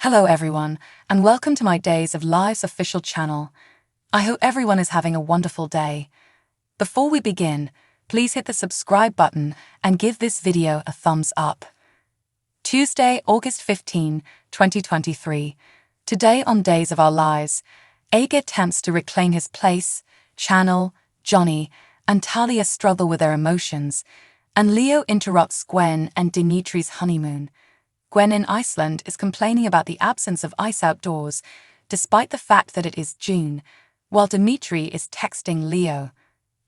Hello everyone, and welcome to my Days of Lives official channel. I hope everyone is having a wonderful day. Before we begin, please hit the subscribe button and give this video a thumbs up. Tuesday, August 15, 2023. Today on Days of Our Lives, Age attempts to reclaim his place, Channel, Johnny, and Talia struggle with their emotions, and Leo interrupts Gwen and Dimitri's honeymoon. Gwen in Iceland is complaining about the absence of ice outdoors, despite the fact that it is June, while Dimitri is texting Leo.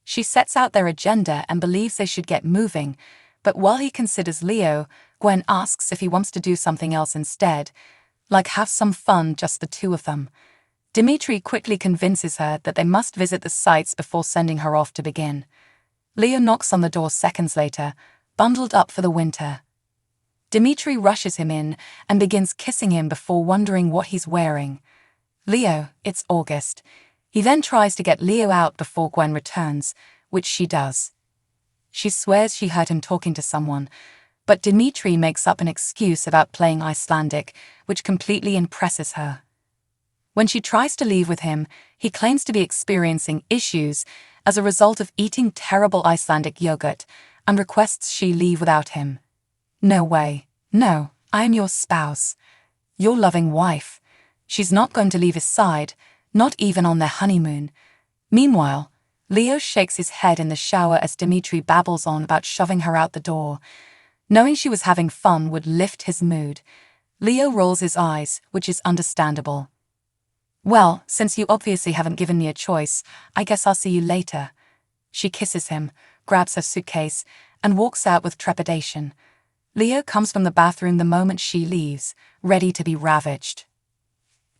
She sets out their agenda and believes they should get moving, but while he considers Leo, Gwen asks if he wants to do something else instead, like have some fun, just the two of them. Dimitri quickly convinces her that they must visit the sites before sending her off to begin. Leo knocks on the door seconds later, bundled up for the winter. Dimitri rushes him in and begins kissing him before wondering what he's wearing. Leo, it's August. He then tries to get Leo out before Gwen returns, which she does. She swears she heard him talking to someone, but Dimitri makes up an excuse about playing Icelandic, which completely impresses her. When she tries to leave with him, he claims to be experiencing issues as a result of eating terrible Icelandic yogurt and requests she leave without him. No way. No, I am your spouse. Your loving wife. She's not going to leave his side, not even on their honeymoon. Meanwhile, Leo shakes his head in the shower as Dimitri babbles on about shoving her out the door. Knowing she was having fun would lift his mood. Leo rolls his eyes, which is understandable. Well, since you obviously haven't given me a choice, I guess I'll see you later. She kisses him, grabs her suitcase, and walks out with trepidation. Leo comes from the bathroom the moment she leaves, ready to be ravaged.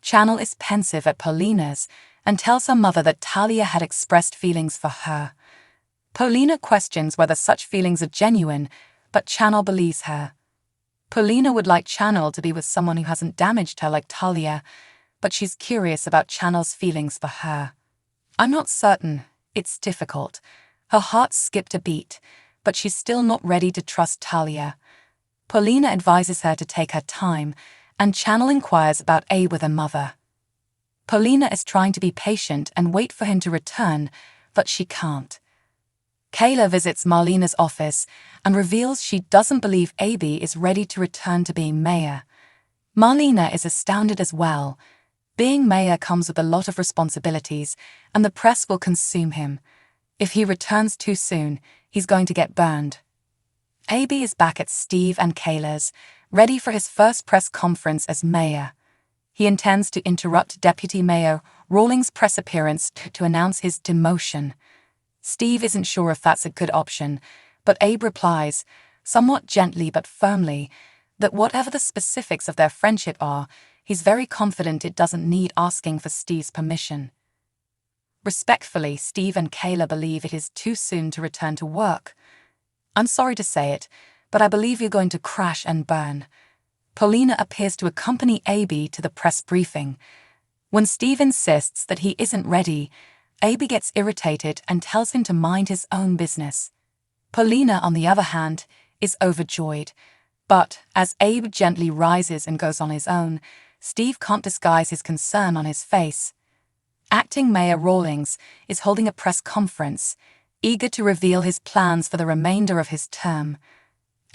Channel is pensive at Paulina's and tells her mother that Talia had expressed feelings for her. Paulina questions whether such feelings are genuine, but Channel believes her. Paulina would like Channel to be with someone who hasn't damaged her like Talia, but she's curious about Channel's feelings for her. I'm not certain. It's difficult. Her heart skipped a beat, but she's still not ready to trust Talia. Paulina advises her to take her time, and Channel inquires about Abe with her mother. Paulina is trying to be patient and wait for him to return, but she can't. Kayla visits Marlena's office and reveals she doesn't believe Abe is ready to return to being mayor. Marlena is astounded as well. Being mayor comes with a lot of responsibilities, and the press will consume him. If he returns too soon, he's going to get burned. Abe is back at Steve and Kayla's, ready for his first press conference as mayor. He intends to interrupt Deputy Mayor Rawlings' press appearance to announce his demotion. Steve isn't sure if that's a good option, but Abe replies, somewhat gently but firmly, that whatever the specifics of their friendship are, he's very confident it doesn't need asking for Steve's permission. Respectfully, Steve and Kayla believe it is too soon to return to work. I'm sorry to say it, but I believe you're going to crash and burn. Paulina appears to accompany Abe to the press briefing. When Steve insists that he isn't ready, Abe gets irritated and tells him to mind his own business. Paulina, on the other hand, is overjoyed. But as Abe gently rises and goes on his own, Steve can't disguise his concern on his face. Acting Mayor Rawlings is holding a press conference, eager to reveal his plans for the remainder of his term.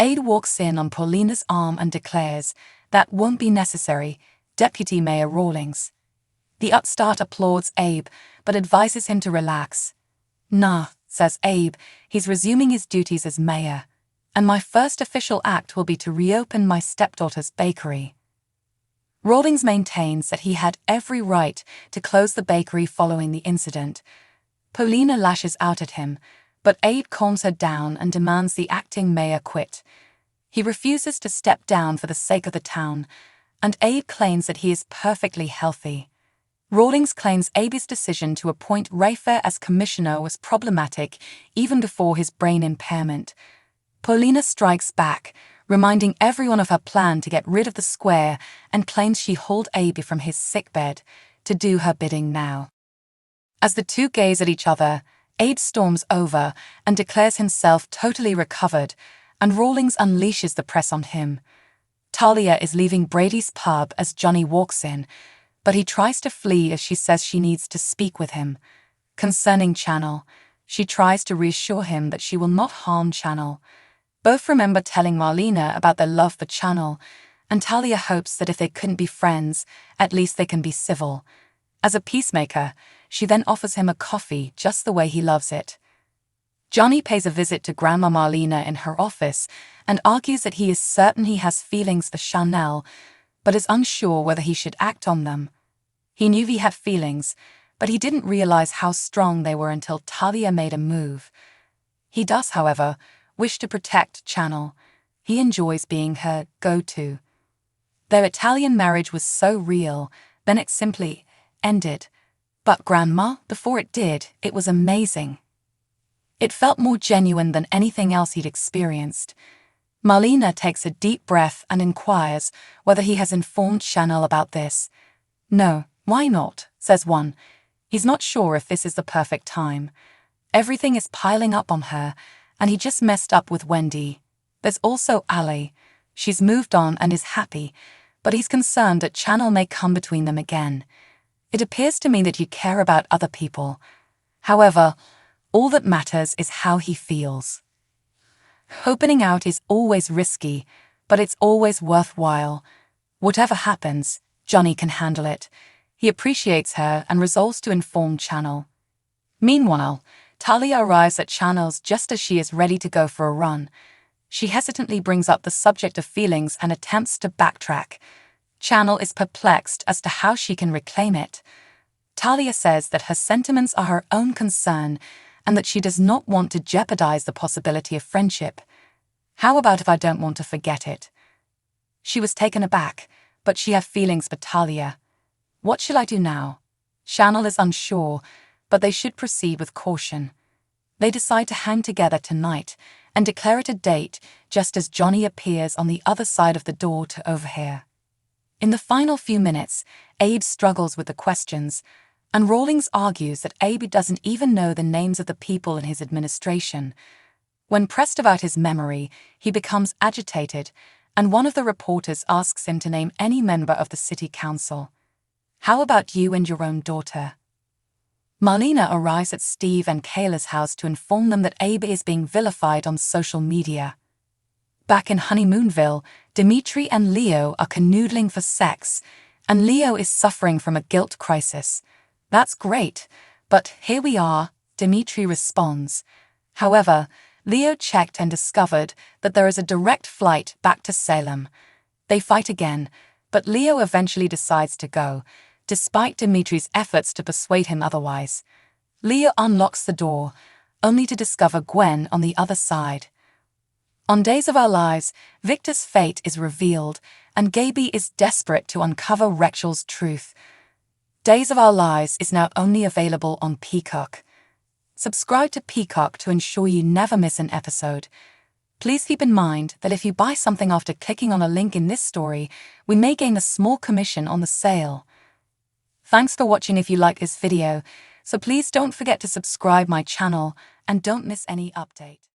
Abe walks in on Paulina's arm and declares, "That won't be necessary, Deputy Mayor Rawlings." The upstart applauds Abe, but advises him to relax. "Nah," says Abe, "he's resuming his duties as mayor, and my first official act will be to reopen my stepdaughter's bakery." Rawlings maintains that he had every right to close the bakery following the incident. Paulina lashes out at him, but Abe calms her down and demands the acting mayor quit. He refuses to step down for the sake of the town, and Abe claims that he is perfectly healthy. Rawlings claims Abe's decision to appoint Rayfair as commissioner was problematic even before his brain impairment. Paulina strikes back, reminding everyone of her plan to get rid of the square, and claims she hauled Abe from his sickbed to do her bidding now. As the two gaze at each other, Abe storms over and declares himself totally recovered, and Rawlings unleashes the press on him. Talia is leaving Brady's pub as Johnny walks in, but he tries to flee as she says she needs to speak with him. Concerning Channel, she tries to reassure him that she will not harm Channel. Both remember telling Marlena about their love for Channel, and Talia hopes that if they couldn't be friends, at least they can be civil. As a peacemaker, she then offers him a coffee just the way he loves it. Johnny pays a visit to Grandma Marlena in her office and argues that he is certain he has feelings for Chanel, but is unsure whether he should act on them. He knew he had feelings, but he didn't realize how strong they were until Talia made a move. He does, however, wish to protect Channel. He enjoys being her go-to. Their Italian marriage was so real, then it simply ended. But Grandma, before it did, it was amazing. It felt more genuine than anything else he'd experienced. Marlena takes a deep breath and inquires whether he has informed Chanel about this. No, why not, says one. He's not sure if this is the perfect time. Everything is piling up on her, and he just messed up with Wendy. There's also Ali. She's moved on and is happy, but he's concerned that Channel may come between them again. It appears to me that you care about other people. However, all that matters is how he feels. Opening out is always risky, but it's always worthwhile. Whatever happens, Johnny can handle it. He appreciates her and resolves to inform Channel. Meanwhile, Talia arrives at Channel's just as she is ready to go for a run. She hesitantly brings up the subject of feelings and attempts to backtrack. Channel is perplexed as to how she can reclaim it. Talia says that her sentiments are her own concern and that she does not want to jeopardize the possibility of friendship. How about if I don't want to forget it? She was taken aback, but she had feelings for Talia. What shall I do now? Channel is unsure, but they should proceed with caution. They decide to hang together tonight and declare it a date just as Johnny appears on the other side of the door to overhear. In the final few minutes, Abe struggles with the questions, and Rawlings argues that Abe doesn't even know the names of the people in his administration. When pressed about his memory, he becomes agitated, and one of the reporters asks him to name any member of the city council. How about you and your own daughter? Marlena arrives at Steve and Kayla's house to inform them that Abe is being vilified on social media. Back in Honeymoonville, Dimitri and Leo are canoodling for sex, and Leo is suffering from a guilt crisis. That's great, but here we are, Dimitri responds. However, Leo checked and discovered that there is a direct flight back to Salem. They fight again, but Leo eventually decides to go, despite Dimitri's efforts to persuade him otherwise. Leo unlocks the door, only to discover Gwen on the other side. On Days of Our Lives, Victor's fate is revealed, and Gaby is desperate to uncover Rachel's truth. Days of Our Lives is now only available on Peacock. Subscribe to Peacock to ensure you never miss an episode. Please keep in mind that if you buy something after clicking on a link in this story, we may gain a small commission on the sale. Thanks for watching. If you like this video, so please don't forget to subscribe my channel and don't miss any update.